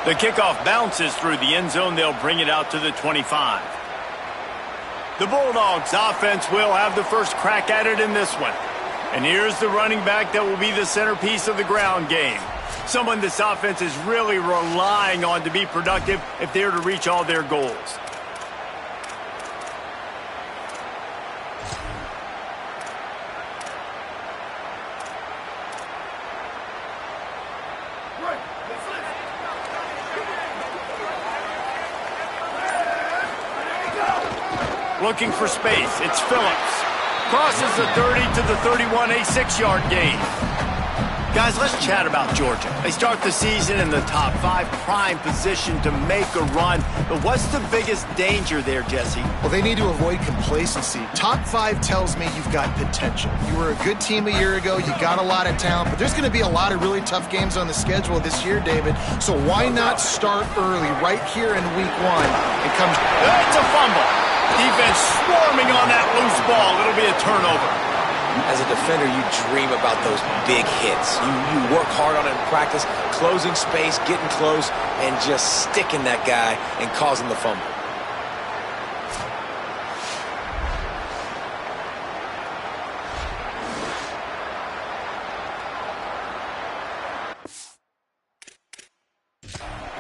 The kickoff bounces through the end zone. They'll bring it out to the 25. The Bulldogs offense will have the first crack at it in this one. And here's the running back that will be the centerpiece of the ground game. Someone this offense is really relying on to be productive if they're to reach all their goals. Looking for space. It's Phillips. Crosses the 30 to the 31, a 6-yard gain. Guys, let's chat about Georgia. They start the season in the top 5, prime position to make a run. But what's the biggest danger there, Jesse? Well, they need to avoid complacency. Top 5 tells me you've got potential. You were a good team a year ago. You got a lot of talent. But there's going to be a lot of really tough games on the schedule this year, David. So why not start early right here in week 1 and come... It's a fumble. Defense swarming on that loose ball. It'll be a turnover. As a defender, you dream about those big hits. You work hard on it in practice, closing space, getting close, and just sticking that guy and causing the fumble.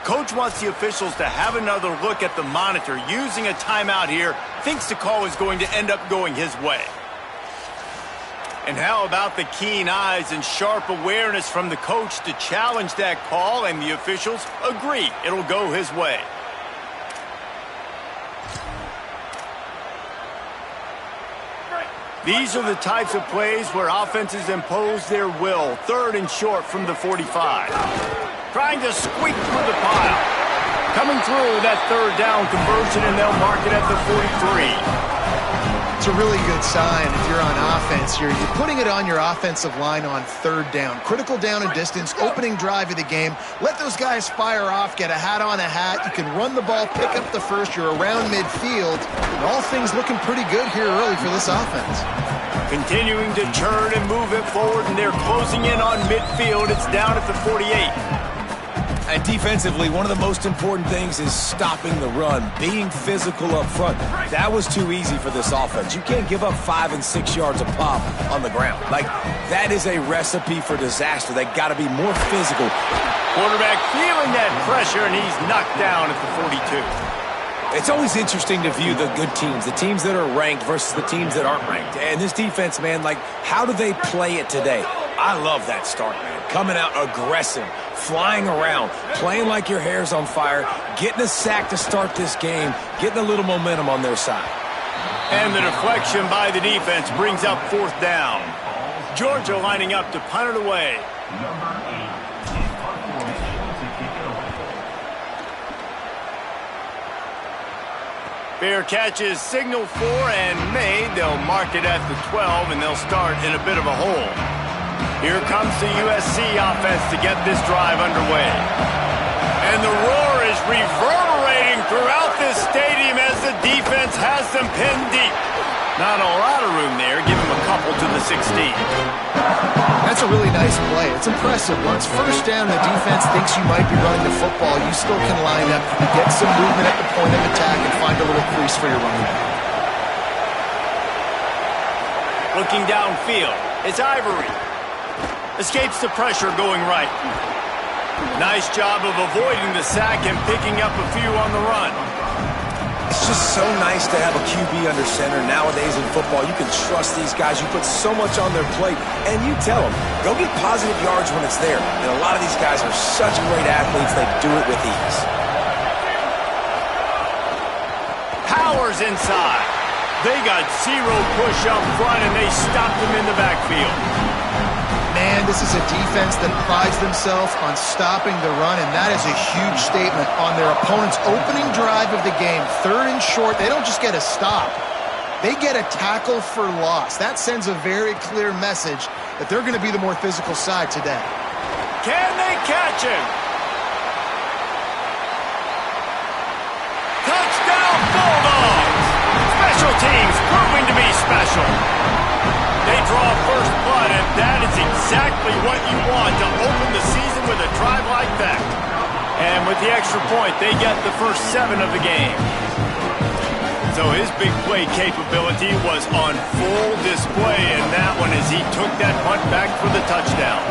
Coach wants the officials to have another look at the monitor. Using a timeout here, thinks the call is going to end up going his way. And how about the keen eyes and sharp awareness from the coach to challenge that call, and the officials agree it'll go his way. These are the types of plays where offenses impose their will. 3rd and short from the 45. Trying to squeak through the pile. Coming through with that 3rd down conversion, and they'll mark it at the 43. It's a really good sign if you're on offense here. You're putting it on your offensive line on 3rd down. Critical down and distance, opening drive of the game. Let those guys fire off, get a hat on a hat. You can run the ball, pick up the first. You're around midfield. And all things looking pretty good here early for this offense. Continuing to turn and move it forward, and they're closing in on midfield. It's down at the 48. And defensively, one of the most important things is stopping the run, being physical up front. That was too easy for this offense. You can't give up 5 and 6 yards a pop on the ground. Like, that is a recipe for disaster. They got to be more physical. Quarterback feeling that pressure, and he's knocked down at the 42. It's always interesting to view the good teams, the teams that are ranked versus the teams that aren't ranked. And this defense, man, like, how do they play it today? I love that start, man. Coming out aggressive, flying around, playing like your hair's on fire, getting a sack to start this game, getting a little momentum on their side. And the deflection by the defense brings up 4th down. Georgia lining up to punt it away. Fair catch is signaled for and made. They'll mark it at the 12, and they'll start in a bit of a hole. Here comes the USC offense to get this drive underway. And the roar is reverberating throughout this stadium as the defense has them pinned deep. Not a lot of room there. Give them a couple to the 16. That's a really nice play. It's impressive. Once first down, the defense thinks you might be running the football. You still can line up, get some movement at the point of attack, and find a little crease for your running back. Looking downfield, it's Ivory. Escapes the pressure going right. Nice job of avoiding the sack and picking up a few on the run. It's just so nice to have a QB under center. Nowadays in football, you can trust these guys. You put so much on their plate, and you tell them, go get positive yards when it's there. And a lot of these guys are such great athletes, they do it with ease. Powers inside. They got 0 push up front, and they stopped him in the backfield. Man, this is a defense that prides themselves on stopping the run, and that is a huge statement on their opponent's opening drive of the game. 3rd and short, they don't just get a stop. They get a tackle for loss. That sends a very clear message that they're going to be the more physical side today. Can they catch him? Touchdown, Bulldogs! Special teams proving to be special. They draw first blood, and that is exactly what you want to open the season with a drive like that. And with the extra point, they get the first 7 of the game. So his big play capability was on full display in that one as he took that punt back for the touchdown.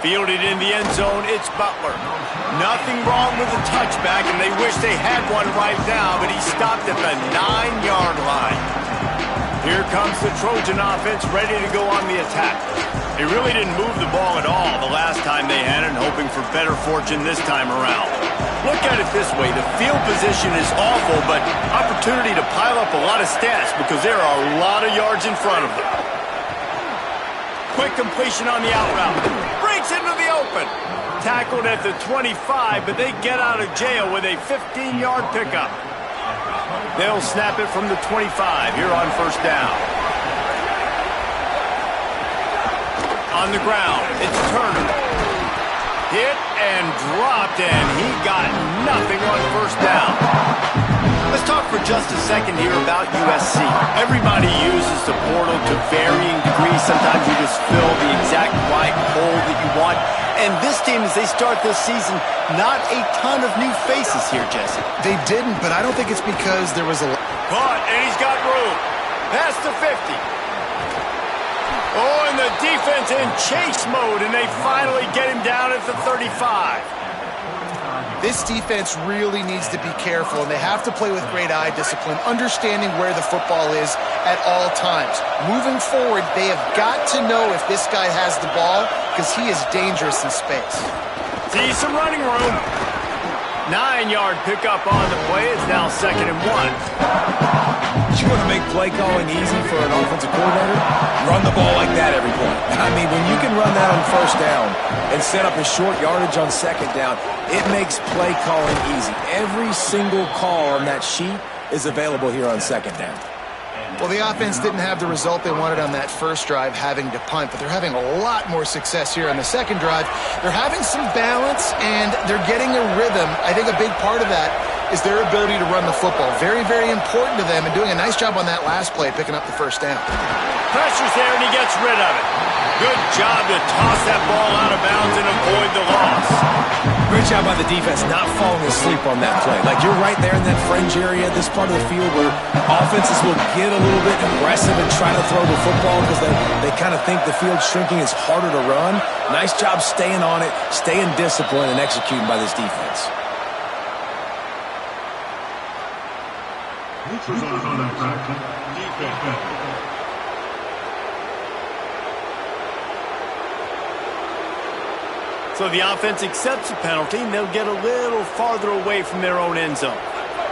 Fielded in the end zone, it's Butler. Nothing wrong with the touchback, and they wish they had one right now, but he stopped at the 9-yard line. Here comes the Trojan offense ready to go on the attack. They really didn't move the ball at all the last time they had it, hoping for better fortune this time around. Look at it this way. The field position is awful, but opportunity to pile up a lot of stats because there are a lot of yards in front of them. Quick completion on the out route. Breaks into the open. Tackled at the 25, but they get out of jail with a 15-yard pickup. They'll snap it from the 25 here on first down. On the ground, it's Turner. Hit and dropped, and he got nothing on first down. Let's talk for just a second here about USC. Everybody uses the portal to varying degrees. Sometimes you just fill the exact right hole that you want. And this team, as they start this season, not a ton of new faces here, Jesse. They didn't, but I don't think it's because there was a... But, and he's got room. Past the 50. Oh, and the defense in chase mode, and they finally get him down at the 35. This defense really needs to be careful, and they have to play with great eye discipline, understanding where the football is at all times. Moving forward, they have got to know if this guy has the ball, because he is dangerous in space. See some running room. 9-yard pickup on the play. It's now 2nd and 1. You want to make play calling easy for an offensive coordinator? Run the ball like that every play. I mean, when you can run that on first down and set up a short yardage on second down, it makes play calling easy. Every single call on that sheet is available here on second down. Well, the offense didn't have the result they wanted on that first drive, having to punt, but they're having a lot more success here on the second drive. They're having some balance, and they're getting a rhythm. I think a big part of that is their ability to run the football. Very, very important to them, and doing a nice job on that last play, picking up the first down. Pressure's there, and he gets rid of it. Good job to toss that ball out of bounds and avoid the loss. Great job by the defense not falling asleep on that play. Like, you're right there in that fringe area, this part of the field where offenses will get a little bit aggressive and try to throw the football because they kind of think the field's shrinking, is harder to run. Nice job staying on it, staying disciplined, and executing by this defense. So the offense accepts the penalty, and they'll get a little farther away from their own end zone.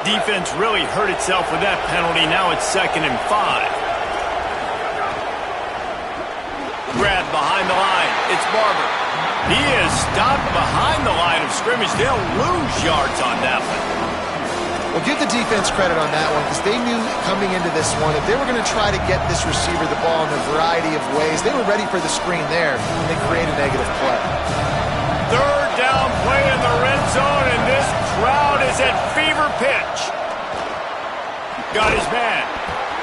Defense really hurt itself with that penalty. Now it's 2nd and 5. Grab behind the line. It's Barber. He is stopped behind the line of scrimmage. They'll lose yards on that one. Well, give the defense credit on that one because they knew coming into this one that they were going to try to get this receiver the ball in a variety of ways. They were ready for the screen there, and they create a negative play. 3rd down play in the red zone, and this crowd is at fever pitch. Got his man.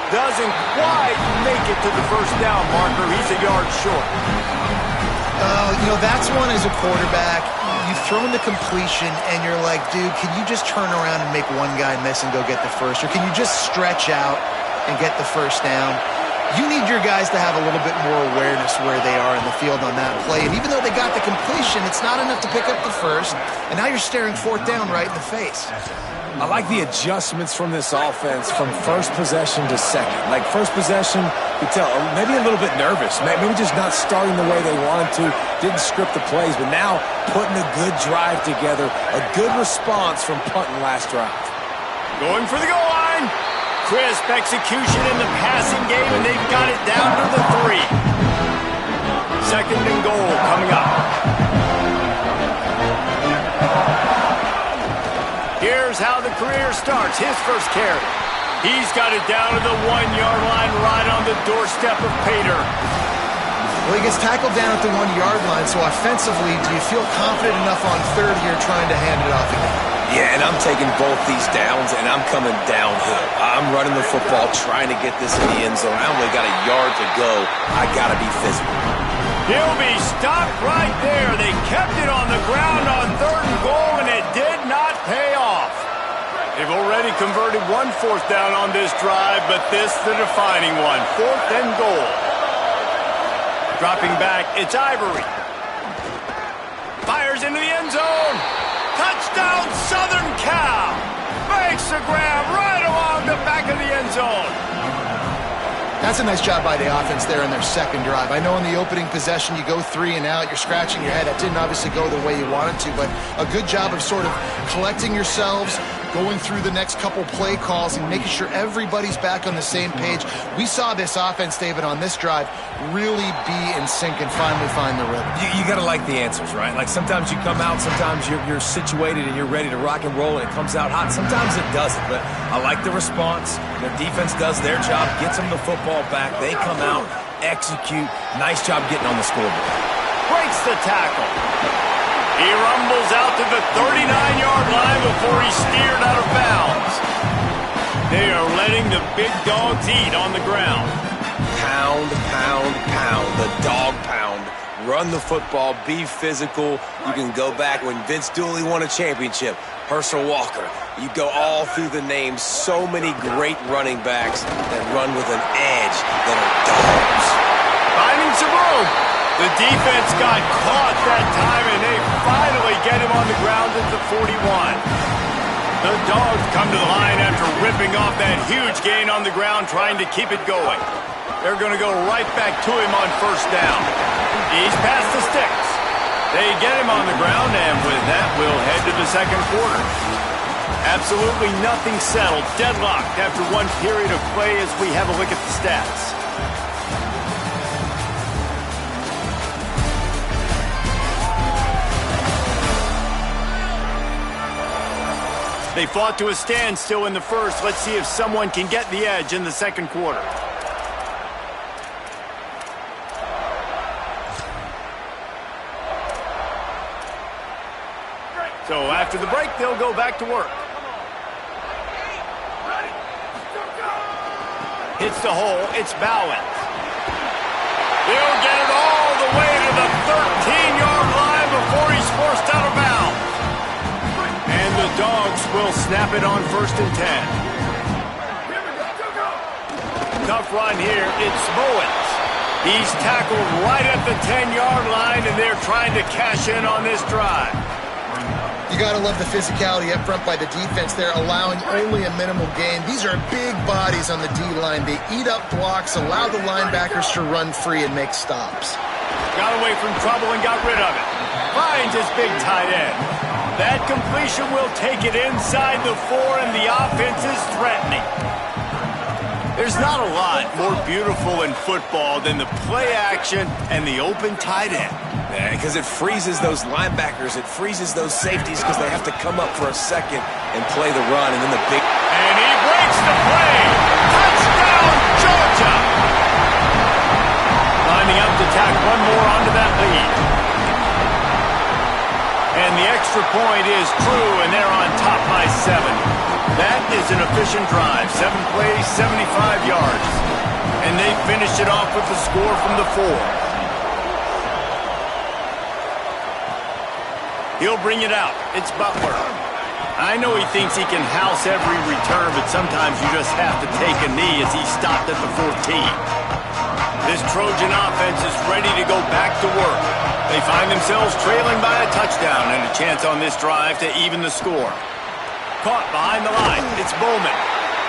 Doesn't quite make it to the first down marker. He's a yard short. You know, that's one as a quarterback. You've thrown the completion, and you're like, dude, can you just turn around and make one guy miss and go get the first? Or can you just stretch out and get the first down? You need your guys to have a little bit more awareness where they are in the field on that play. And even though they got the completion, it's not enough to pick up the first. And now you're staring 4th down right in the face. I like the adjustments from this offense from first possession to second. Like, first possession, you tell, maybe a little bit nervous. Maybe just not starting the way they wanted to. Didn't script the plays. But now putting a good drive together. A good response from punting last drive. Going for the goal line. Crisp execution in the passing game, and they've got it down to the 3. 2nd and goal coming up. Here's how the career starts. His first carry. He's got it down to the 1-yard line right on the doorstep of Pater. Well, he gets tackled down at the 1-yard line, so offensively, do you feel confident enough on 3rd here trying to hand it off again? Yeah, and I'm taking both these downs, and I'm coming downhill. I'm running the football, trying to get this in the end zone. I only got a yard to go. I got to be physical. He'll be stopped right there. They kept it on the ground on 3rd and goal, and it did not pay off. They've already converted 1 4th down on this drive, but this the defining one. 4th and goal. Dropping back, it's Ivory. Fires into the end zone. Touchdown, Southern Cal. Makes the grab right along the back of the end zone. That's a nice job by the offense there in their second drive. I know in the opening possession you go 3 and out, you're scratching your head. That didn't obviously go the way you wanted to, but a good job of sort of collecting yourselves, going through the next couple play calls and making sure everybody's back on the same page. We saw this offense, David, on this drive really be in sync and finally find the rhythm. You got to like the answers, right? Like sometimes you come out, sometimes you're situated and you're ready to rock and roll and it comes out hot. Sometimes it doesn't, but I like the response. The defense does their job, gets them the football back. They come out, execute. Nice job getting on the scoreboard. Breaks the tackle. He rumbles out to the 39-yard line before he's steered out of bounds. They are letting the big dogs eat on the ground. Pound, pound, pound. The dog pound. Run the football. Be physical. You can go back when Vince Dooley won a championship. Herschel Walker. You go all through the names. So many great running backs that run with an edge that are dogs. Finding some room. The defense got caught that time, and they finally get him on the ground at the 41. The Dogs come to the line after ripping off that huge gain on the ground, trying to keep it going. They're going to go right back to him on 1st down. He's past the sticks. They get him on the ground, and with that, we'll head to the second quarter. Absolutely nothing settled, deadlocked after 1 period of play as we have a look at the stats. They fought to a standstill in the first. Let's see if someone can get the edge in the second quarter. So after the break, they'll go back to work. Hits the hole. It's Bowens. He'll get it all the way to the 13-yard line before he's forced out of bounds. And the Dogs will snap it on 1st and 10. Tough run here. It's Bowens. He's tackled right at the 10-yard line, and they're trying to cash in on this drive. You got to love the physicality up front by the defense there, allowing only a minimal gain. These are big bodies on the D-line. They eat up blocks, allow the linebackers to run free and make stops. Got away from trouble and got rid of it. Finds his big tight end. That completion will take it inside the 4, and the offense is threatening. There's not a lot more beautiful in football than the play action and the open tight end. Because it freezes those linebackers, it freezes those safeties because they have to come up for a second and play the run, and then the big... And he breaks the play! Touchdown, Georgia! Lining up to tack one more onto that lead. And the extra point is true, and they're on top by 7. That is an efficient drive. 7 plays, 75 yards. And they finished it off with the score from the 4. He'll bring it out. It's Butler. I know he thinks he can house every return, but sometimes you just have to take a knee as he's stopped at the 14. This Trojan offense is ready to go back to work. They find themselves trailing by a touchdown and a chance on this drive to even the score. Caught behind the line. It's Bowman.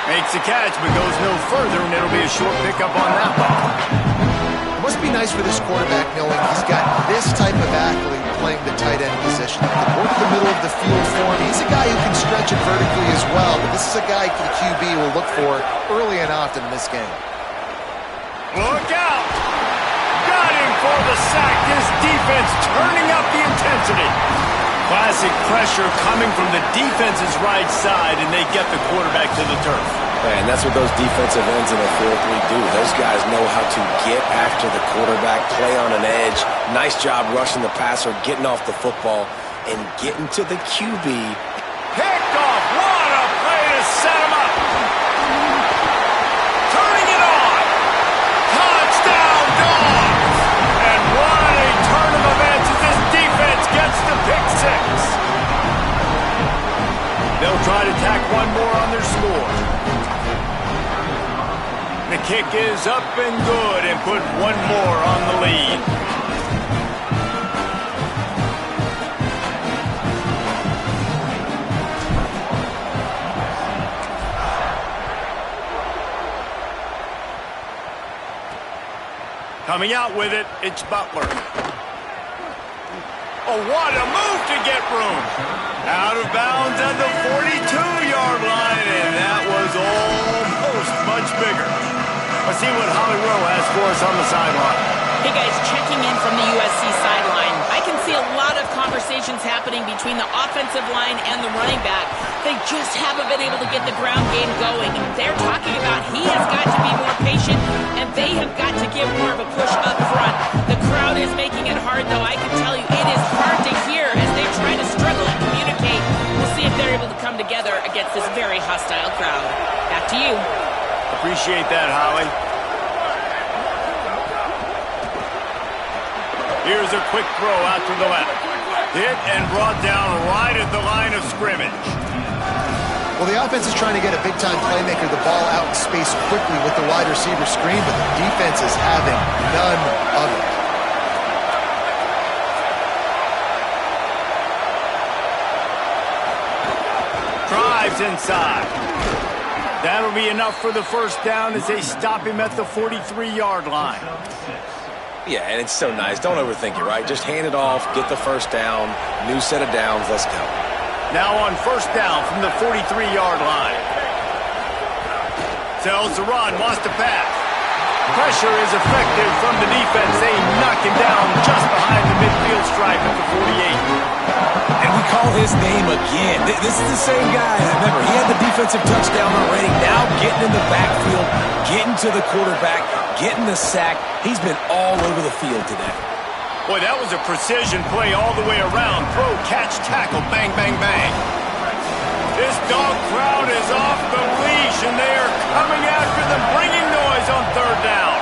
Makes the catch, but goes no further, and it'll be a short pickup on that one. It must be nice for this quarterback knowing he's got this type of athlete playing the tight end position. He can work the middle of the field for him. He's a guy who can stretch it vertically as well, but this is a guy the QB will look for early and often in this game. Look out! Got him for the sack. This defense turning up the intensity. Classic pressure coming from the defense's right side, and they get the quarterback to the turf. And that's what those defensive ends in a 4-3 do. Those guys know how to get after the quarterback, play on an edge. Nice job rushing the passer, getting off the football, and getting to the QB. Picked off! They'll try to tack one more on their score. The kick is up and good and put one more on the lead. Coming out with it, it's Butler. Oh, what a move to get room. Out of bounds at the 42-yard line, and that was almost much bigger. Let's see what Holly Rowe has for us on the sideline. Hey guys, checking in from the USC sideline. I can see a lot of conversations happening between the offensive line and the running back. They just haven't been able to get the ground game going. They're talking about he has got to be more patient, and they have got to give more of a push up front. The crowd is making it hard, though. I can tell you it is hard to hear as they try to struggle and communicate. We'll see if they're able to come together against this very hostile crowd. Back to you. Appreciate that, Holly. Here's a quick throw out to the left. Hit and brought down right at the line of scrimmage. Well, the offense is trying to get a big-time playmaker the ball out in space quickly with the wide receiver screen, but the defense is having none of it. Drives inside. That'll be enough for the first down as they stop him at the 43-yard line. Yeah, and it's so nice. Don't overthink it, right? Just hand it off, get the first down, new set of downs, let's go. Now on first down from the 43-yard line. Tells the run, wants to pass. Pressure is effective from the defense. They knock him down just behind the midfield stripe at the 48. And we call his name again. This is the same guy. Remember, he had the defensive touchdown already. Now getting in the backfield, getting to the quarterback, getting the sack. He's been all over the field today. Boy, that was a precision play all the way around. Throw, catch, tackle, bang, bang, bang. This dog crowd is off the leash, and they are coming after them, bringing noise on third down.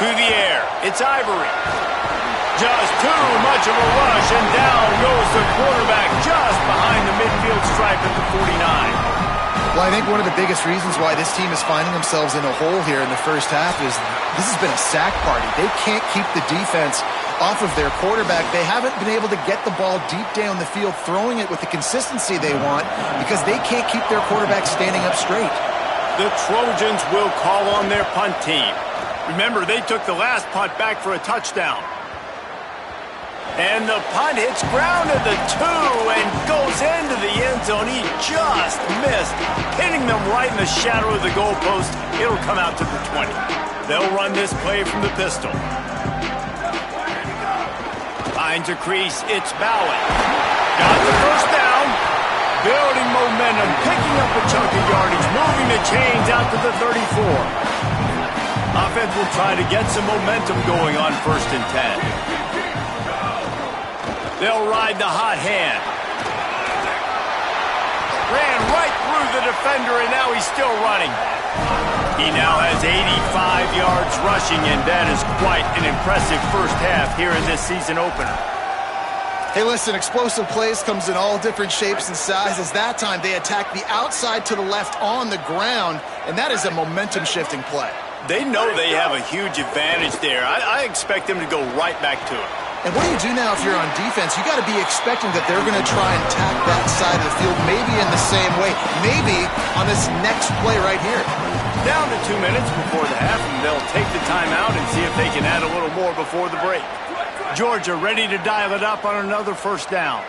To the air, it's Ivory. Just too much of a rush, and down goes the quarterback just behind the midfield stripe at the 49. Well, I think one of the biggest reasons why this team is finding themselves in a hole here in the first half is this has been a sack party. They can't keep the defense off of their quarterback. They haven't been able to get the ball deep down the field, throwing it with the consistency they want because they can't keep their quarterback standing up straight. The Trojans will call on their punt team. Remember, they took the last punt back for a touchdown. And the punt hits ground at the 2 and goes into the end zone. He just missed, hitting them right in the shadow of the goalpost. It'll come out to the 20. They'll run this play from the pistol. Finds a crease, it's Bowen. Got the first down. Building momentum, picking up a chunk of yardage, moving the chains out to the 34. Offense will try to get some momentum going on 1st and 10. They'll ride the hot hand. Ran right through the defender, and now he's still running. He now has 85 yards rushing, and that is quite an impressive first half here in this season opener. Hey, listen, explosive plays comes in all different shapes and sizes. That time, they attack the outside to the left on the ground, and that is a momentum-shifting play. They know they have a huge advantage there. I expect them to go right back to it. And what do you do now if you're on defense? You got to be expecting that they're going to try and attack that side of the field, maybe in the same way, maybe on this next play right here. Down to 2 minutes before the half, and they'll take the timeout and see if they can add a little more before the break. Georgia ready to dial it up on another first down.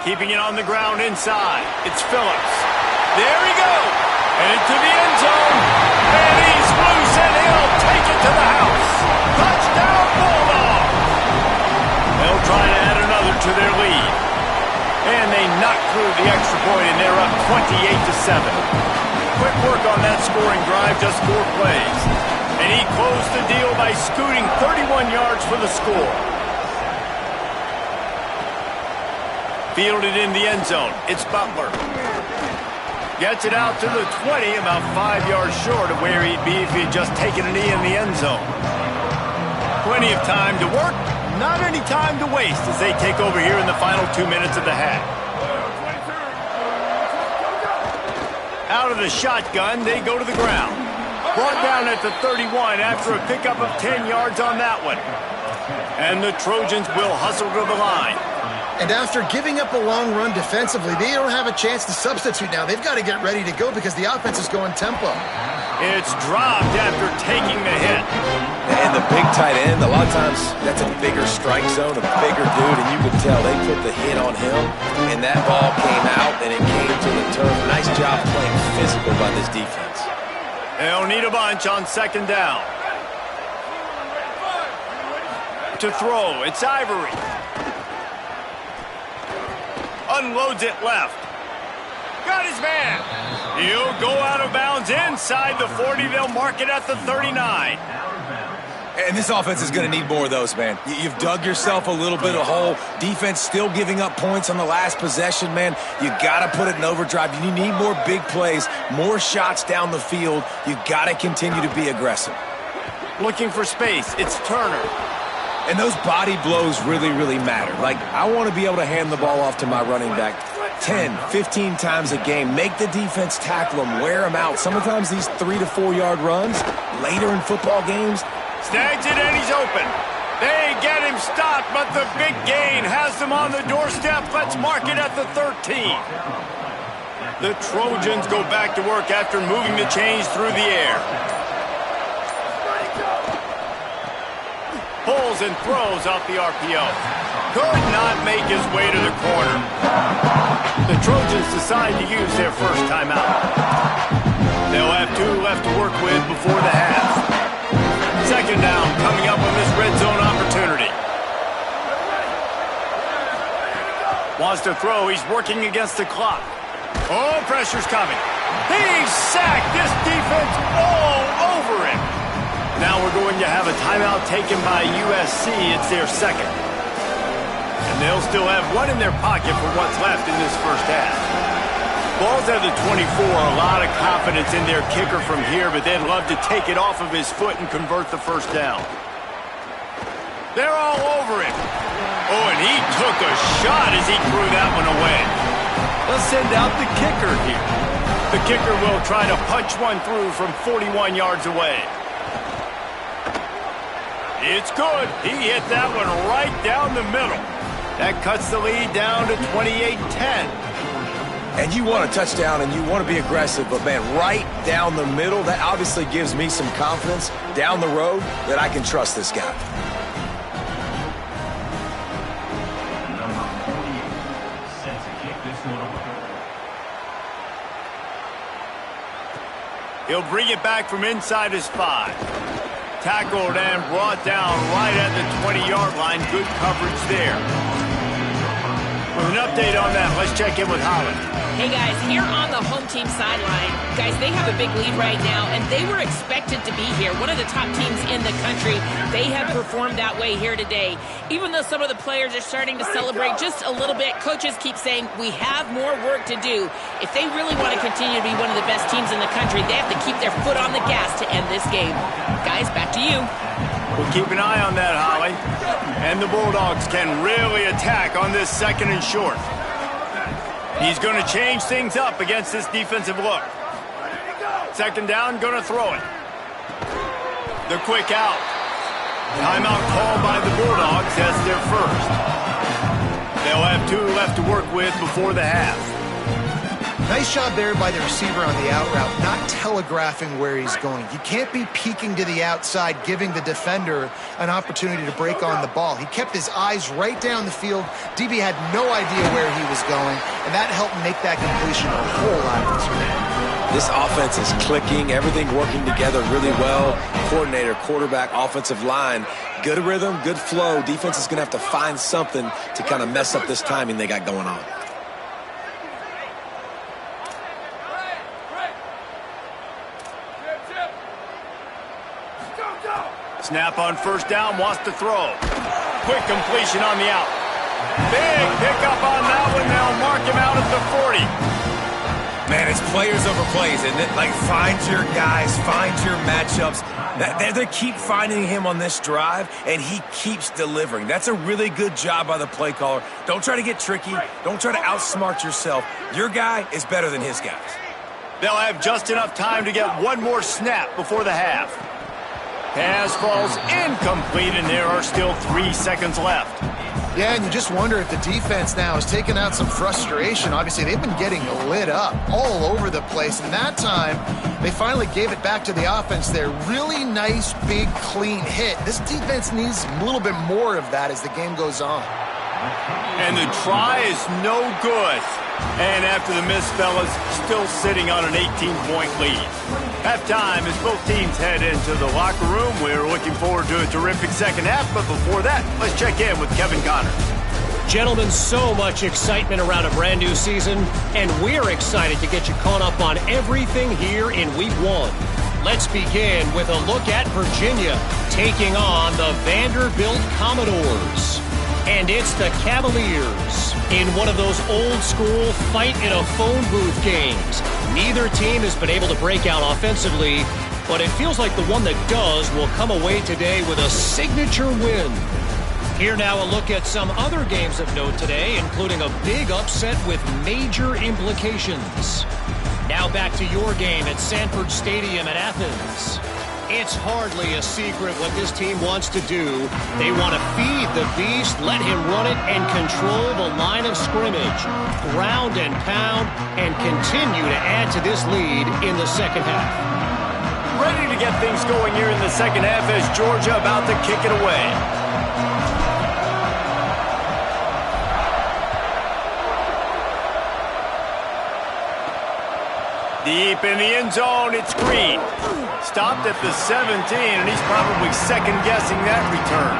Keeping it on the ground inside. It's Phillips. There he goes. And into the end zone. And he's loose, and he'll take it to the house. Touchdown, Bulldog. They'll try to add another to their lead. And they knock through the extra point, and they're up 28-7. Quick work on that scoring drive, just 4 plays. And he closed the deal by scooting 31 yards for the score. Fielded in the end zone. It's Butler. Gets it out to the 20, about 5 yards short of where he'd be if he'd just taken a knee in the end zone. Plenty of time to work, not any time to waste as they take over here in the final 2 minutes of the half. Out of the shotgun, they go to the ground. Brought down at the 31 after a pickup of 10 yards on that one. And the Trojans will hustle to the line. And after giving up a long run defensively, they don't have a chance to substitute now. They've got to get ready to go because the offense is going tempo. It's dropped after taking the hit. And the big tight end, a lot of times that's a bigger strike zone, a bigger dude, and you could tell they put the hit on him, and that ball came out, and it came to the turf. Nice job playing physical by this defense. They'll need a bunch on second down. To throw, it's Ivory. Unloads it left. Got his man. He'll go out of bounds inside the 40. They'll mark it at the 39. And this offense is going to need more of those, man. You've dug yourself a little bit of a hole. Defense still giving up points on the last possession, man. You got to put it in overdrive. You need more big plays, more shots down the field. You got to continue to be aggressive. Looking for space. It's Turner. And those body blows really, really matter. Like, I want to be able to hand the ball off to my running back 10, 15 times a game. Make the defense tackle them, wear them out. Sometimes these 3 to 4 yard runs later in football games. Snags it and he's open. They get him stopped, but the big gain has them on the doorstep. Let's mark it at the 13. The Trojans go back to work after moving the chains through the air. Pulls and throws off the RPO. Could not make his way to the corner. The Trojans decide to use their first timeout. They'll have 2 left to work with before the half. Second down coming up on this red zone opportunity. Wants to throw. He's working against the clock. Oh, pressure's coming. He's sacked. This defense all over him. Now we're going to have a timeout taken by USC. It's their second. And they'll still have one in their pocket for what's left in this first half. Ball's at the 24. A lot of confidence in their kicker from here, but they'd love to take it off of his foot and convert the first down. They're all over him. Oh, and he took a shot as he threw that one away. Let's send out the kicker here. The kicker will try to punch one through from 41 yards away. It's good. He hit that one right down the middle. That cuts the lead down to 28-10. And you want a touchdown and you want to be aggressive, but man, right down the middle, that obviously gives me some confidence down the road that I can trust this guy. He'll bring it back from inside his 5. Tackled and brought down right at the 20-yard line. Good coverage there. With an update on that, let's check in with Holland. Hey, guys, here on the home team sideline, guys, they have a big lead right now, and they were expected to be here. One of the top teams in the country. They have performed that way here today. Even though some of the players are starting to celebrate just a little bit, coaches keep saying, we have more work to do. If they really want to continue to be one of the best teams in the country, they have to keep their foot on the gas to end this game. Guys, back to you. We'll keep an eye on that, Holly. And the Bulldogs can really attack on this second and short. He's going to change things up against this defensive look. Second down, going to throw it. The quick out. Timeout called by the Bulldogs as their first. They'll have 2 left to work with before the half. Nice job there by the receiver on the out route, not telegraphing where he's going. You can't be peeking to the outside, giving the defender an opportunity to break on the ball. He kept his eyes right down the field. DB had no idea where he was going, and that helped make that completion a whole lot easier. This offense is clicking, everything working together really well. Coordinator, quarterback, offensive line, good rhythm, good flow. Defense is going to have to find something to kind of mess up this timing they got going on. Snap on first down, wants to throw. Quick completion on the out. Big pickup on that one. They'll mark him out at the 40. Man, It's players over plays, and like find your guys, find your matchups. They keep finding him on this drive, and he keeps delivering. That's a really good job by the play caller. Don't try to get tricky. Don't try to outsmart yourself. Your guy is better than his guys. They'll have just enough time to get one more snap before the half. Pass falls incomplete, and there are still 3 seconds left. Yeah, and you just wonder if the defense now has taken out some frustration. Obviously, they've been getting lit up all over the place, and that time, they finally gave it back to the offense there. Really nice, big, clean hit. This defense needs a little bit more of that as the game goes on. And the try is no good. And after the miss, fellas, still sitting on an 18-point lead. Halftime as both teams head into the locker room. We're looking forward to a terrific second half, but before that, let's check in with Kevin Connor. Gentlemen, so much excitement around a brand new season, and we're excited to get you caught up on everything here in Week 1. Let's begin with a look at Virginia taking on the Vanderbilt Commodores. And it's the Cavaliers in one of those old-school fight-in-a-phone-booth games. Neither team has been able to break out offensively, but it feels like the one that does will come away today with a signature win. Here now a look at some other games of note today, including a big upset with major implications. Now back to your game at Sanford Stadium in Athens. It's hardly a secret what this team wants to do. They want to feed the beast, let him run it, and control the line of scrimmage. Ground and pound, and continue to add to this lead in the second half. Ready to get things going here in the second half as Georgia about to kick it away. Deep in the end zone, it's Green. Stopped at the 17, and he's probably second-guessing that return.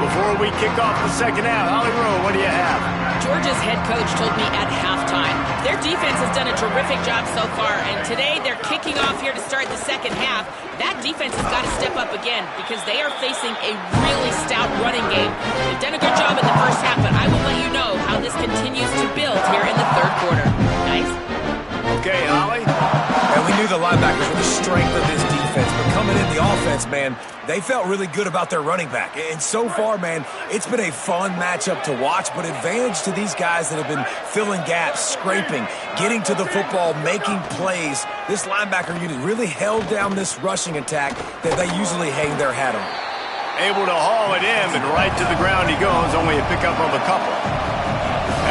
Before we kick off the second half, Holly Rowe, what do you have? Georgia's head coach told me at halftime their defense has done a terrific job so far, and today they're kicking off here to start the second half. That defense has got to step up again because they are facing a really stout running game. They've done a good job in the first half, but I will let you know how this continues to build here in the third quarter. Nice? Okay, Holly. And we knew the linebackers were the strength of this defense, but coming in the offense, man, they felt really good about their running back. And so far, man, it's been a fun matchup to watch, but advantage to these guys that have been filling gaps, scraping, getting to the football, making plays. This linebacker unit really held down this rushing attack that they usually hang their hat on. Able to haul it in, but right to the ground he goes, only a pickup of a couple.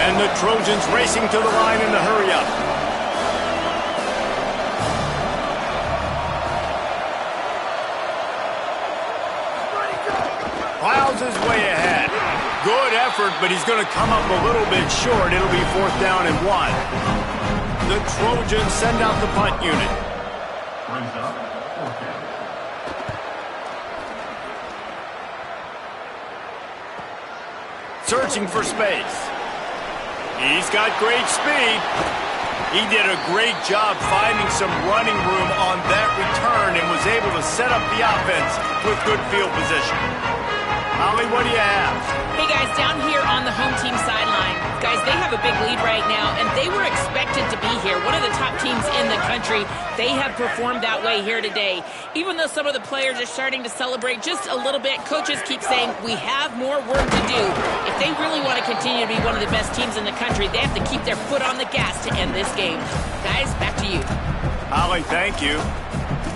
And the Trojans racing to the line in the hurry-up. Plows his way ahead. Good effort, but he's going to come up a little bit short. It'll be 4th down and 1. The Trojans send out the punt unit. Searching for space. He's got great speed. He did a great job finding some running room on that return and was able to set up the offense with good field position. Holly, what do you have? Hey, guys, down here on the home team sideline, guys, they have a big lead right now, and they were expected to be here. One of the top teams in the country. They have performed that way here today. Even though some of the players are starting to celebrate just a little bit, coaches keep saying, we have more work to do. If they really want to continue to be one of the best teams in the country, they have to keep their foot on the gas to end this game. Guys, back to you. Holly, thank you.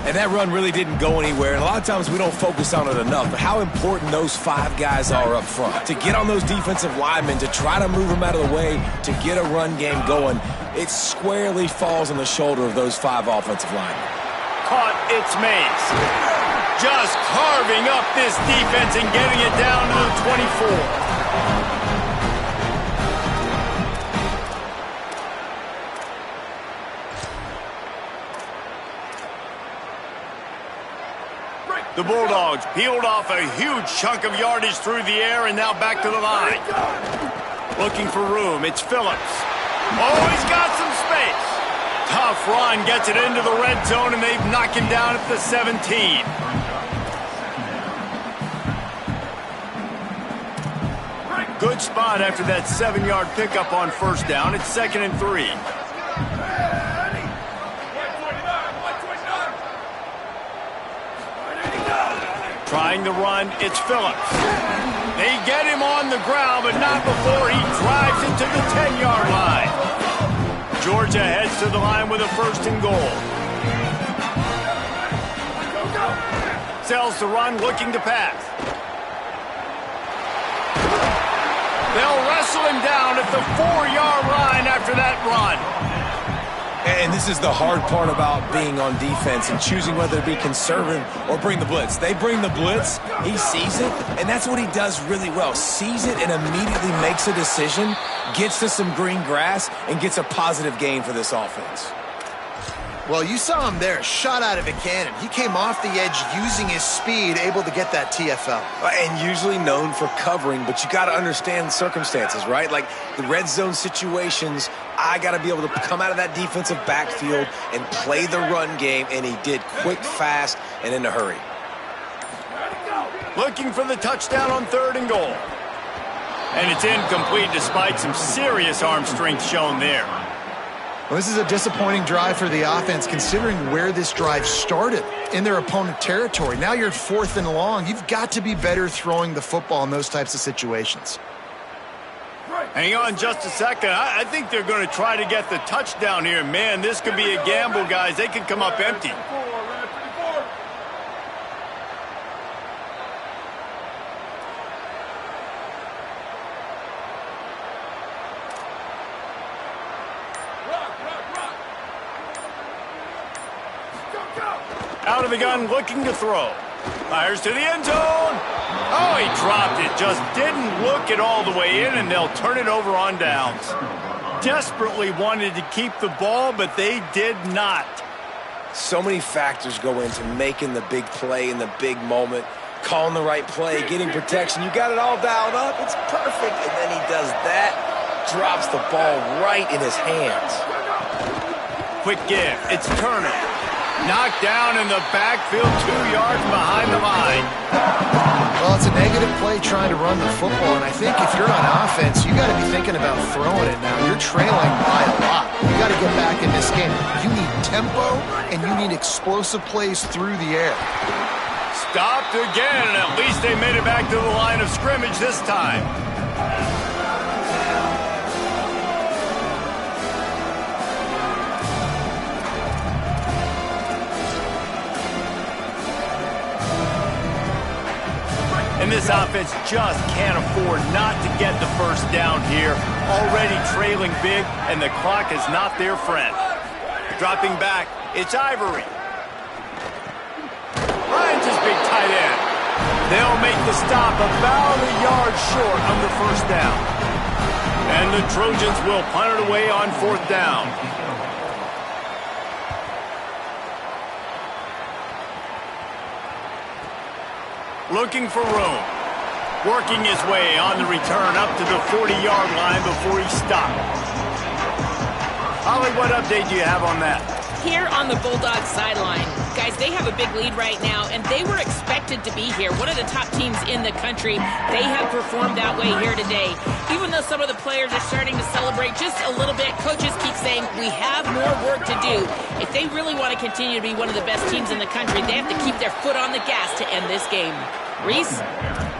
And that run really didn't go anywhere, and a lot of times we don't focus on it enough, but how important those 5 guys are up front. To get on those defensive linemen, to try to move them out of the way, to get a run game going, it squarely falls on the shoulder of those 5 offensive linemen. Caught its maze. Just carving up this defense and getting it down to the 24. The Bulldogs peeled off a huge chunk of yardage through the air and now back to the line. Looking for room, it's Phillips. Oh, he's got some space. Tough run, gets it into the red zone, and they've knocked him down at the 17. Good spot after that 7-yard pickup on 1st down. It's 2nd and 3. Trying to run, it's Phillips. They get him on the ground, but not before he drives it to the 10-yard line. Georgia heads to the line with a 1st and goal. Sells the run, looking to pass. They'll wrestle him down at the 4-yard line after that run. And this is the hard part about being on defense and choosing whether to be conservative or bring the blitz. They bring the blitz, he sees it, and that's what he does really well. Sees it and immediately makes a decision, gets to some green grass, and gets a positive gain for this offense. Well, you saw him there, shot out of a cannon. He came off the edge using his speed, able to get that TFL. And usually known for covering, but you got to understand the circumstances, right? Like the red zone situations, I got to be able to come out of that defensive backfield and play the run game, and he did quick, fast, and in a hurry. Looking for the touchdown on 3rd and goal. And it's incomplete despite some serious arm strength shown there. Well, this is a disappointing drive for the offense considering where this drive started, in their opponent territory. Now you're at 4th and long. You've got to be better throwing the football in those types of situations. Hang on just a second. I think they're going to try to get the touchdown here. Man, this could be a gamble, guys. They could come up empty. Out of the gun, looking to throw. Fires to the end zone. Oh, he dropped it. Just didn't look it all the way in, and they'll turn it over on downs. Desperately wanted to keep the ball, but they did not. So many factors go into making the big play in the big moment, calling the right play, getting protection. You got it all dialed up. It's perfect. And then he does that, drops the ball right in his hands. Quick give. It's Turner. Knocked down in the backfield, 2 yards behind the line. Well, it's a negative play trying to run the football, and I think if you're on offense, you got to be thinking about throwing it now. You're trailing by a lot. You got to get back in this game. You need tempo, and you need explosive plays through the air. Stopped again, and at least they made it back to the line of scrimmage this time. And this offense just can't afford not to get the 1st down here. Already trailing big, and the clock is not their friend. Dropping back, it's Ivory. Finds his big tight end. They'll make the stop about a yard short of the 1st down. And the Trojans will punt it away on 4th down. Looking for room. Working his way on the return up to the 40-yard line before he stopped. Holly, what update do you have on that? Here on the Bulldogs sideline, guys, they have a big lead right now, and they were expected to be here. One of the top teams in the country. They have performed that way here today. Even though some of the players are starting to celebrate just a little bit, coaches keep saying, we have more work to do. If they really want to continue to be one of the best teams in the country, they have to keep their foot on the gas to end this game. Reese?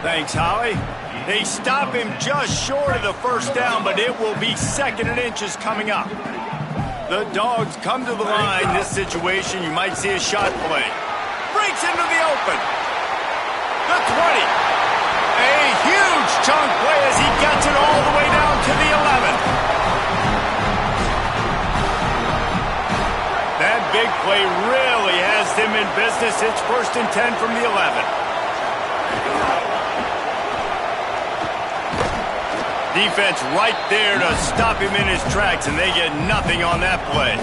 Thanks, Holly. They stop him just short of the 1st down, but it will be 2nd and inches coming up. The Dogs come to the line. This situation, you might see a shot play. Breaks into the open. The 20. A huge chunk play as he gets it all the way down to the 11. That big play really has them in business. It's 1st and 10 from the 11. Defense right there to stop him in his tracks, and they get nothing on that play.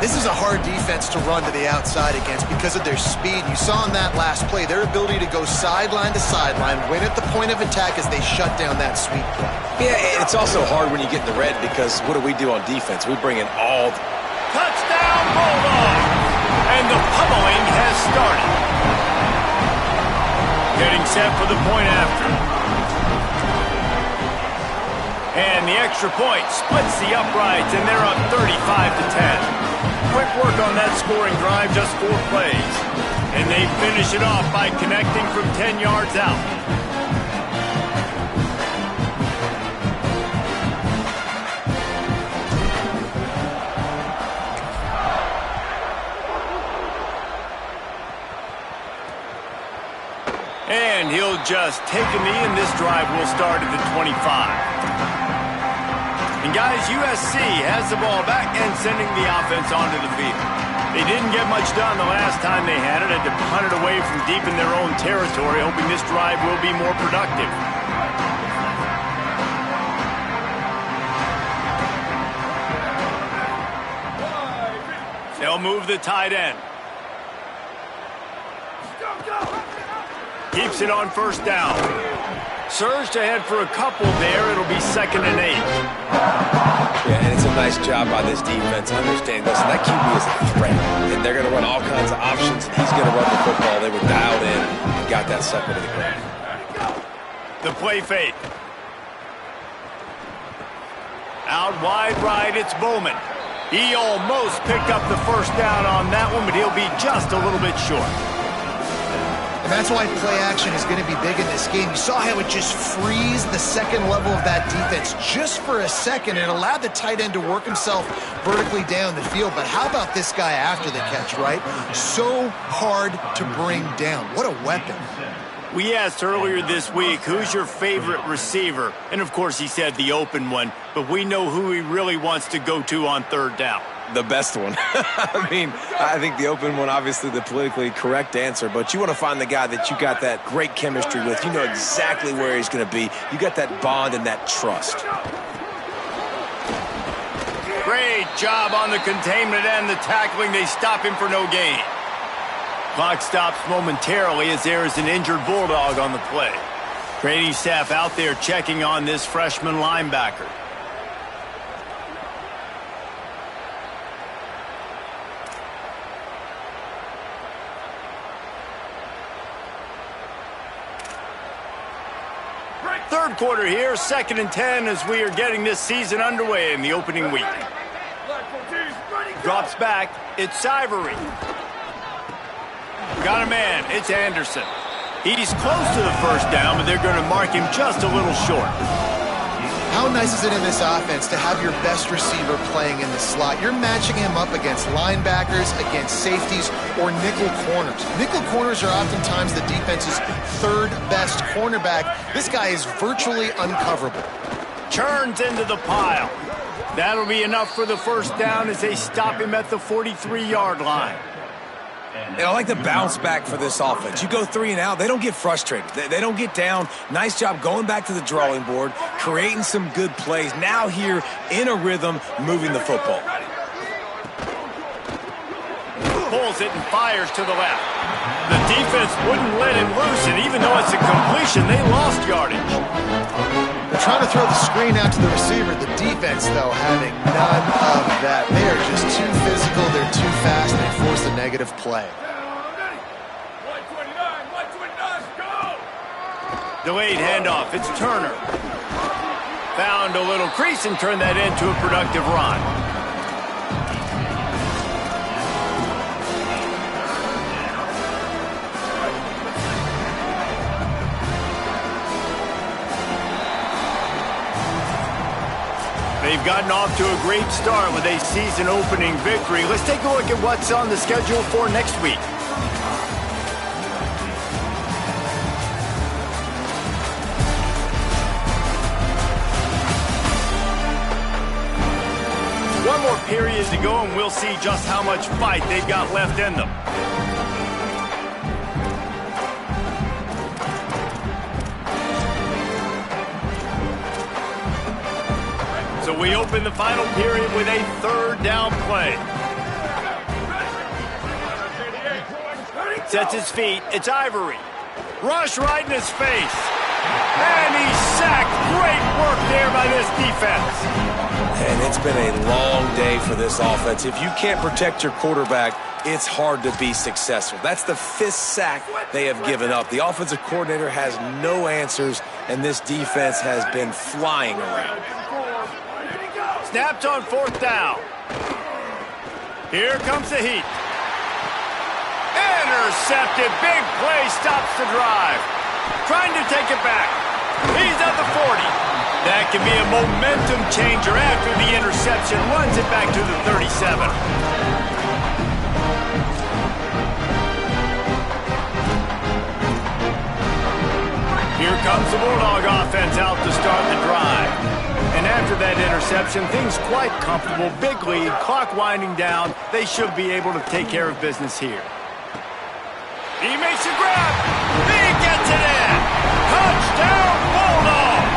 This is a hard defense to run to the outside against because of their speed. You saw in that last play their ability to go sideline to sideline, win at the point of attack as they shut down that sweep play. Yeah, and it's also hard when you get in the red because what do we do on defense? We bring in all... Touchdown, Bulldogs! And the pummeling has started. Getting set for the point after. And the extra point splits the uprights, and they're up 35-10. Quick work on that scoring drive, just 4 plays. And they finish it off by connecting from 10 yards out. And he'll just take a knee, and this drive will start at the 25. And guys, USC has the ball back and sending the offense onto the field. They didn't get much done the last time they had it. Had to punt it away from deep in their own territory, hoping this drive will be more productive. They'll move the tight end. Keeps it on first down. Surged ahead for a couple there. It'll be 2nd and 8. Yeah, and it's a nice job by this defense. Understand, listen, that QB is a threat, and they're going to run all kinds of options. He's going to run the football. They were dialed in and got that sucker to the ground. The play fake. Out wide right, it's Bowman. He almost picked up the first down on that one, but he'll be just a little bit short. And that's why play action is going to be big in this game. You saw how it just frees the second level of that defense just for a second. It allowed the tight end to work himself vertically down the field. But how about this guy after the catch, right? So hard to bring down. What a weapon. We asked earlier this week, who's your favorite receiver? And, of course, he said the open one. But we know who he really wants to go to on third down. The best one. I mean, I think the open one, obviously the politically correct answer, but you want to find the guy that you got that great chemistry with. You know exactly where he's going to be. You got that bond and that trust. Great job on the containment and the tackling. They stop him for no gain. Clock stops momentarily as there is an injured Bulldog on the play. Training staff out there checking on this freshman linebacker. Third quarter here, 2nd and 10 as we are getting this season underway in the opening week. Drops back, it's Ivory. Got a man, it's Anderson. He's close to the first down, but they're going to mark him just a little short. How nice is it in this offense to have your best receiver playing in the slot? You're matching him up against linebackers, against safeties, or nickel corners. Nickel corners are oftentimes the defense's third best cornerback. This guy is virtually uncoverable. Turns into the pile. That'll be enough for the first down as they stop him at the 43-yard line. And I like the bounce back for this offense. You go 3 and out, they don't get frustrated. They don't get down. Nice job going back to the drawing board, creating some good plays. Now here in a rhythm, moving the football. Pulls it and fires to the left. The defense wouldn't let him loose, and even though it's a completion, they lost yardage. They're trying to throw the screen out to the receiver. The defense, though, having none of that. They are just too physical. They're too fast. They force a negative play. Delayed handoff. It's Turner. Found a little crease and turned that into a productive run. They've gotten off to a great start with a season-opening victory. Let's take a look at what's on the schedule for next week. One more period to go, and we'll see just how much fight they've got left in them. So we open the final period with a third down play. Sets his feet. It's Ivory. Rush right in his face. And he's sacked. Great work there by this defense. And it's been a long day for this offense. If you can't protect your quarterback, it's hard to be successful. That's the 5th sack they have given up. The offensive coordinator has no answers, and this defense has been flying around. Snapped on 4th down. Here comes the heat. Intercepted. Big play stops the drive. Trying to take it back. He's at the 40. That can be a momentum changer after the interception. Runs it back to the 37. Here comes the Bulldog offense out to start the drive. And after that interception, things quite comfortable. Big lead, clock winding down. They should be able to take care of business here. He makes a grab. He gets it in. Touchdown, Bulldogs.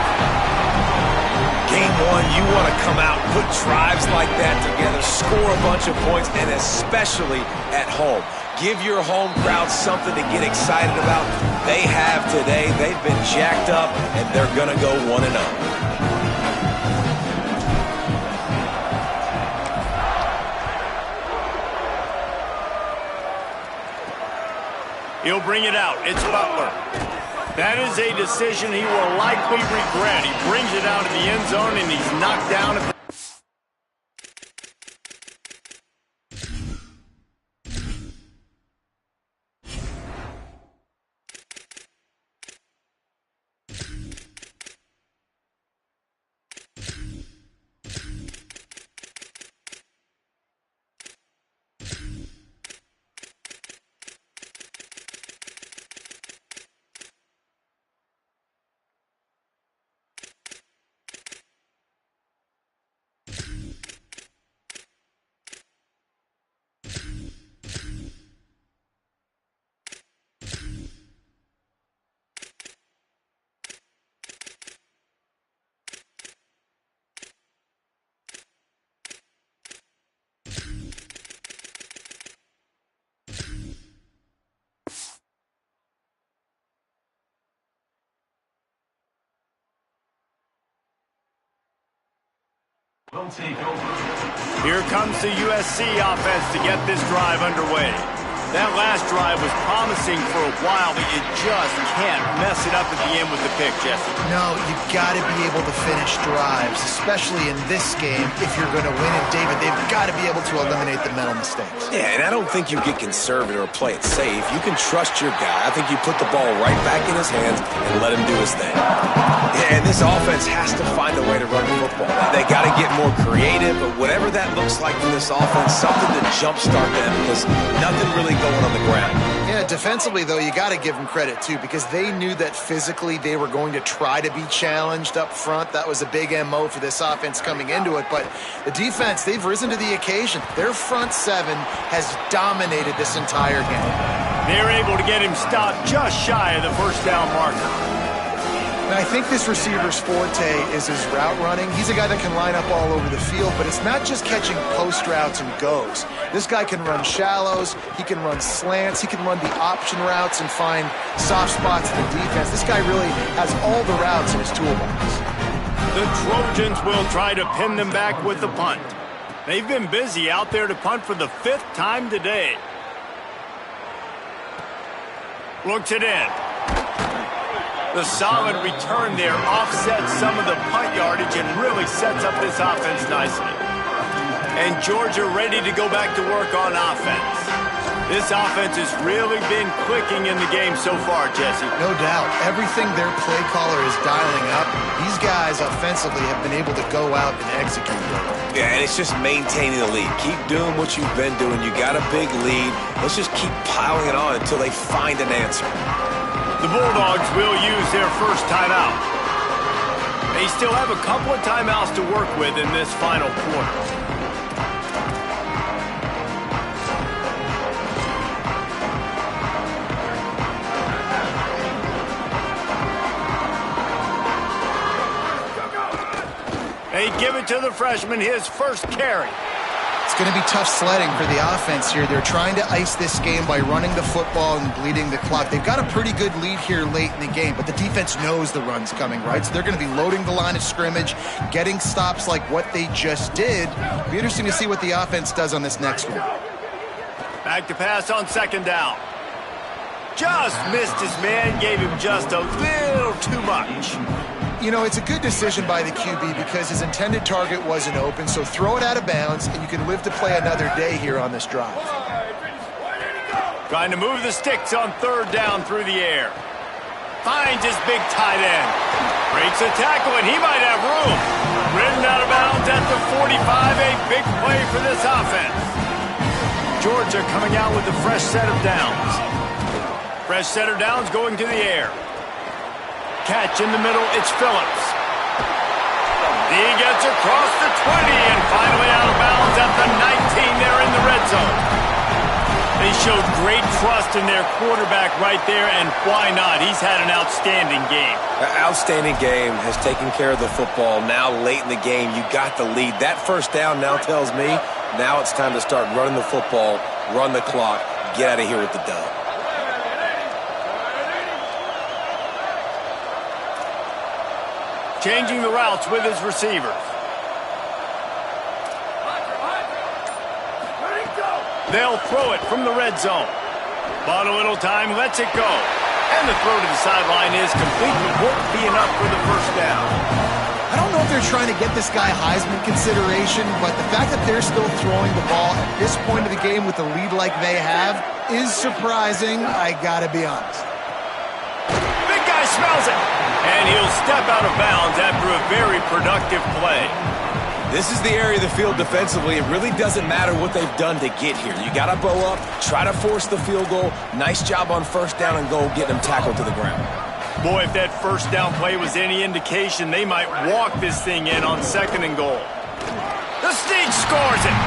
Game one, you want to come out, put drives like that together, score a bunch of points, and especially at home. Give your home crowd something to get excited about. They have today. They've been jacked up, and they're going to go 1-0. He'll bring it out. It's Butler. That is a decision he will likely regret. He brings it out of the end zone, and he's knocked down at the Here comes the USC offense to get this drive underway. That last drive was promising for a while, but you just can't mess it up at the end with the pick, Jesse. No, you've got to be able to finish drives, especially in this game. If you're going to win it, David, they've got to be able to eliminate the mental mistakes. Yeah, and I don't think you get conservative or play it safe. You can trust your guy. I think you put the ball right back in his hands and let him do his thing. Yeah, and this offense has to find a way to run the football. They got to get more creative, but whatever that looks like for this offense, something to jumpstart them, because nothing really going on the ground. Yeah, defensively, though, you got to give them credit, too, because they knew that physically they were going to try to be challenged up front. That was a big MO for this offense coming into it. But the defense, they've risen to the occasion. Their front seven has dominated this entire game. They're able to get him stopped just shy of the first down marker. And I think this receiver's forte is his route running. He's a guy that can line up all over the field, but it's not just catching post routes and goes. This guy can run shallows, he can run slants, he can run the option routes and find soft spots in the defense. This guy really has all the routes in his toolbox. The Trojans will try to pin them back with the punt. They've been busy out there to punt for the 5th time today. Looks it in. The solid return there offsets some of the punt yardage and really sets up this offense nicely. And Georgia ready to go back to work on offense. This offense has really been clicking in the game so far, Jesse. No doubt. Everything their play caller is dialing up, these guys offensively have been able to go out and execute. Yeah, and it's just maintaining the lead. Keep doing what you've been doing. You got a big lead. Let's just keep piling it on until they find an answer. The Bulldogs will use their first timeout. They still have a couple of timeouts to work with in this final quarter. They give it to the freshman, his first carry. It's going to be tough sledding for the offense here. They're trying to ice this game by running the football and bleeding the clock. They've got a pretty good lead here late in the game, but the defense knows the run's coming, right? So they're going to be loading the line of scrimmage, getting stops like what they just did. It'll be interesting to see what the offense does on this next one. Back to pass on 2nd down. Just missed his man, gave him just a little too much. You know, it's a good decision by the QB because his intended target wasn't open, so throw it out of bounds, and you can live to play another day here on this drive. Trying to move the sticks on third down through the air. Finds his big tight end. Breaks a tackle, and he might have room. Ridden out of bounds at the 45. A big play for this offense. Georgia coming out with a fresh set of downs. Fresh set of downs going to the air. Catch in the middle. It's Phillips. He gets across the 20 and finally out of bounds at the 19 there in the red zone. They showed great trust in their quarterback right there, and why not? He's had an outstanding game. An outstanding game, has taken care of the football. Now late in the game, you got the lead. That first down now tells me now it's time to start running the football, run the clock, get out of here with the dub. Changing the routes with his receivers. They'll throw it from the red zone. Bought a little time, lets it go. And the throw to the sideline is complete, but won't be enough for the first down. I don't know if they're trying to get this guy Heisman consideration, but the fact that they're still throwing the ball at this point of the game with the lead like they have is surprising, I gotta be honest. Big guy smells it. And he'll step out of bounds after a very productive play. This is the area of the field defensively. It really doesn't matter what they've done to get here. You got to bow up, try to force the field goal. Nice job on first down and goal, getting them tackled to the ground. Boy, if that first down play was any indication, they might walk this thing in on second and goal. The sneak scores it.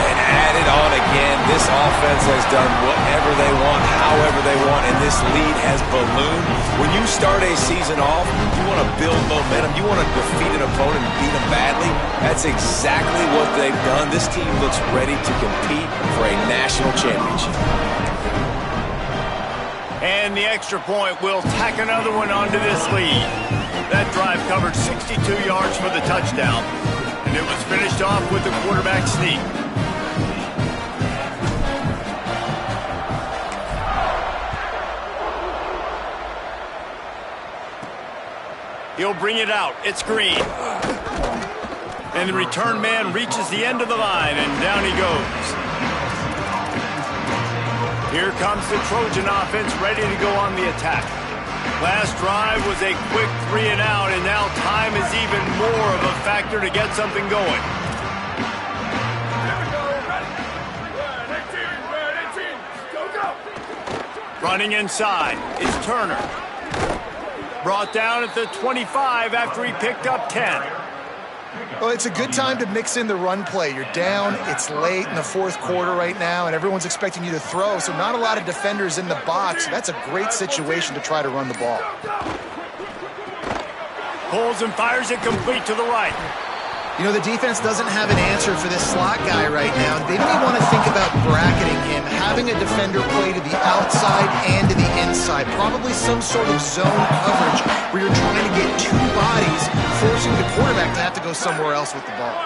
And add it on again. This offense has done whatever they want, however they want, and this lead has ballooned. When you start a season off, you want to build momentum. You want to defeat an opponent and beat them badly. That's exactly what they've done. This team looks ready to compete for a national championship. And the extra point will tack another one onto this lead. That drive covered 62 yards for the touchdown. And it was finished off with the quarterback sneak. He'll bring it out. It's Green. And the return man reaches the end of the line, and down he goes. Here comes the Trojan offense ready to go on the attack. Last drive was a quick 3 and out, and now time is even more of a factor to get something going. Running inside is Turner. Brought down at the 25 after he picked up 10. Well, it's a good time to mix in the run play. You're down, it's late in the fourth quarter right now, and everyone's expecting you to throw, so not a lot of defenders in the box. That's a great situation to try to run the ball. Pulls and fires it complete to the right. You know, the defense doesn't have an answer for this slot guy right now. They may want to think about bracketing him, having a defender play to the outside and to the inside. Probably some sort of zone coverage where you're trying to get two bodies, forcing the quarterback to have to go somewhere else with the ball.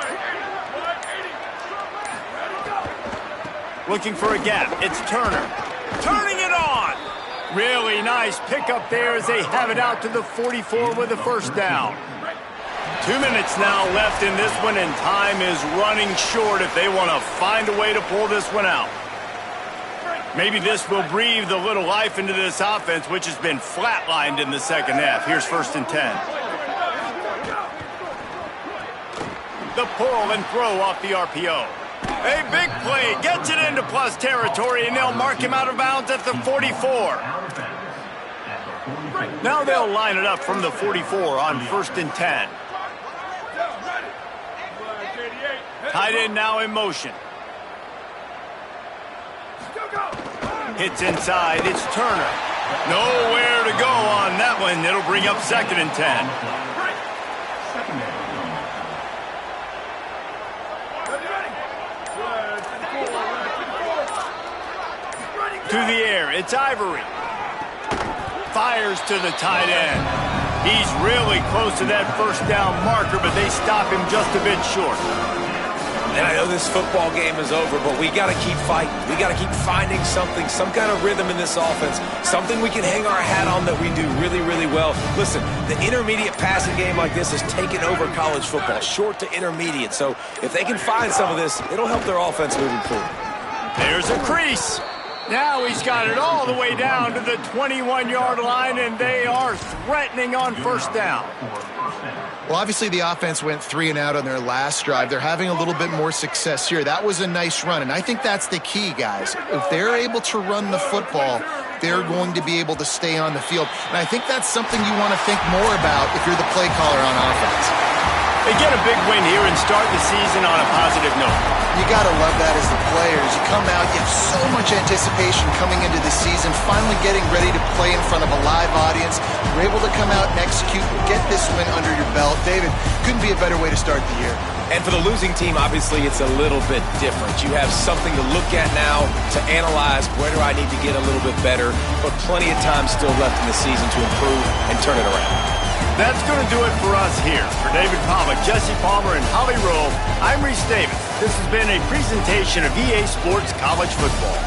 Looking for a gap. It's Turner. Turning it on. Really nice pickup there as they have it out to the 44 with a first down. 2 minutes now left in this one, and time is running short if they want to find a way to pull this one out. Maybe this will breathe a little life into this offense, which has been flatlined in the second half. Here's 1st and 10. The pull and throw off the RPO. A big play, gets it into plus territory, and they'll mark him out of bounds at the 44. Now they'll line it up from the 44 on 1st and 10. Tight end now in motion. Hits inside, it's Turner. Nowhere to go on that one. It'll bring up 2nd and 10. To the air, it's Ivory. Fires to the tight end. He's really close to that first down marker, but they stop him just a bit short. And I know this football game is over, but we got to keep fighting. We got to keep finding something, some kind of rhythm in this offense, something we can hang our hat on that we do really, really well. Listen, the intermediate passing game like this has taken over college football, short to intermediate. So if they can find some of this, it'll help their offense moving forward. There's a crease. Now he's got it all the way down to the 21-yard line, and they are threatening on first down. Well, obviously the offense went 3 and out on their last drive. They're having a little bit more success here. That was a nice run, and I think that's the key, guys. If they're able to run the football, they're going to be able to stay on the field. And I think that's something you want to think more about if you're the play caller on offense. They get a big win here and start the season on a positive note. You got to love that as the players. You come out, you have so much anticipation coming into the season, finally getting ready to play in front of a live audience. You're able to come out and execute and get this win under your belt. David, couldn't be a better way to start the year. And for the losing team, obviously, it's a little bit different. You have something to look at now, to analyze where do I need to get a little bit better, but plenty of time still left in the season to improve and turn it around. That's going to do it for us here. For David Pollack, Jesse Palmer, and Holly Rowe, I'm Reese Davis. This has been a presentation of EA Sports College Football.